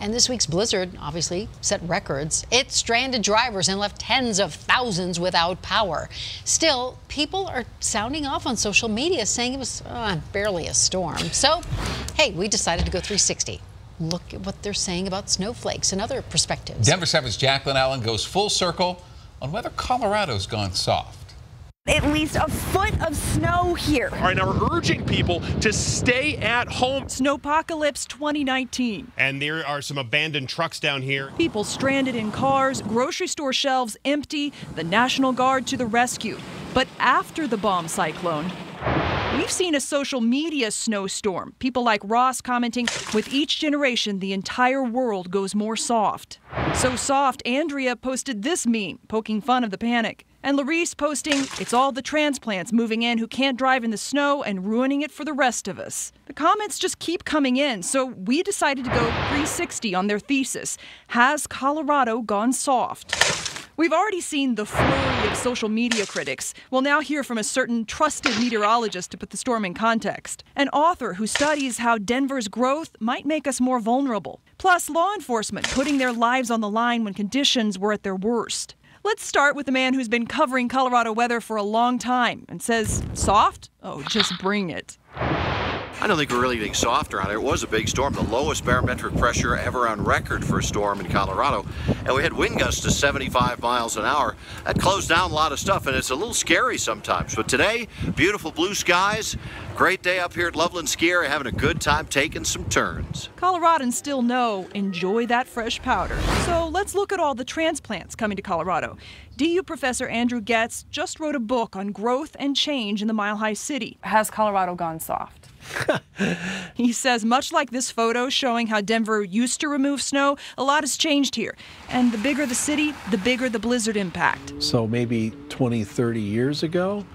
And this week's blizzard obviously set records. It stranded drivers and left tens of thousands without power. Still, people are sounding off on social media saying it was barely a storm. So, hey, we decided to go 360. Look at what they're saying about snowflakes and other perspectives. Denver 7's Jacqueline Allen goes full circle on whether Colorado's gone soft. At least a foot of snow here. All right, now we're urging people to stay at home. Snowpocalypse 2019. And there are some abandoned trucks down here. People stranded in cars, grocery store shelves empty, the National Guard to the rescue. But after the bomb cyclone, we've seen a social media snowstorm. People like Ross commenting, with each generation, the entire world goes more soft. So soft, Andrea posted this meme, poking fun of the panic. And Larice posting, it's all the transplants moving in who can't drive in the snow and ruining it for the rest of us. The comments just keep coming in, so we decided to go 360 on their thesis. Has Colorado gone soft? We've already seen the flurry of social media critics. We'll now hear from a certain trusted meteorologist to put the storm in context. An author who studies how Denver's growth might make us more vulnerable. Plus, law enforcement putting their lives on the line when conditions were at their worst. Let's start with the man who's been covering Colorado weather for a long time and says, soft? Oh, just bring it. I don't think we're really getting soft around here. It was a big storm, the lowest barometric pressure ever on record for a storm in Colorado. And we had wind gusts to 75 miles an hour. That closed down a lot of stuff, and it's a little scary sometimes. But today, beautiful blue skies. Great day up here at Loveland Ski Area, having a good time taking some turns. Coloradans still know, enjoy that fresh powder. So let's look at all the transplants coming to Colorado. DU professor Andrew Getz just wrote a book on growth and change in the Mile High City. Has Colorado gone soft? He says, much like this photo showing how Denver used to remove snow, a lot has changed here. And the bigger the city, the bigger the blizzard impact. So maybe 20, 30 years ago,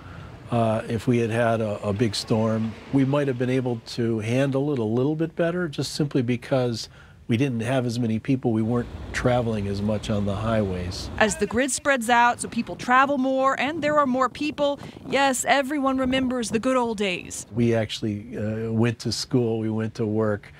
if we had had a big storm, we might have been able to handle it a little bit better, just simply because we didn't have as many people. We weren't traveling as much on the highways. As the grid spreads out so people travel more and there are more people, yes, everyone remembers the good old days. We actually went to school, we went to work,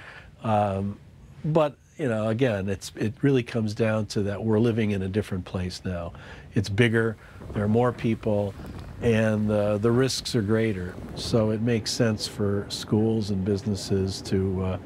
but you know, again, it really comes down to that we're living in a different place now. It's bigger, there are more people, and the risks are greater. So it makes sense for schools and businesses to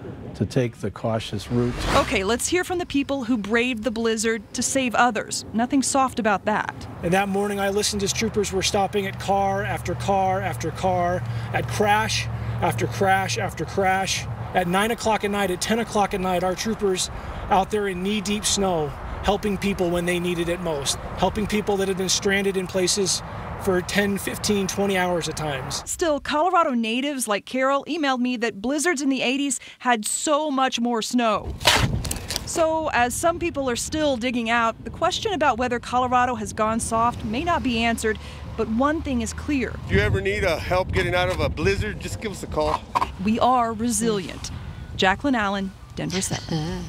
take the cautious route. Okay, let's hear from the people who braved the blizzard to save others. Nothing soft about that. And that morning I listened as troopers were stopping at car after car after car, at crash after crash after crash. At 9 o'clock at night, at 10 o'clock at night, our troopers out there in knee-deep snow, helping people when they needed it most, helping people that had been stranded in places for 10, 15, 20 hours at times. Still, Colorado natives like Carol emailed me that blizzards in the 80s had so much more snow. So, as some people are still digging out, the question about whether Colorado has gone soft may not be answered, but one thing is clear. If you ever need help getting out of a blizzard, just give us a call. We are resilient. Jacqueline Allen, Denver 7.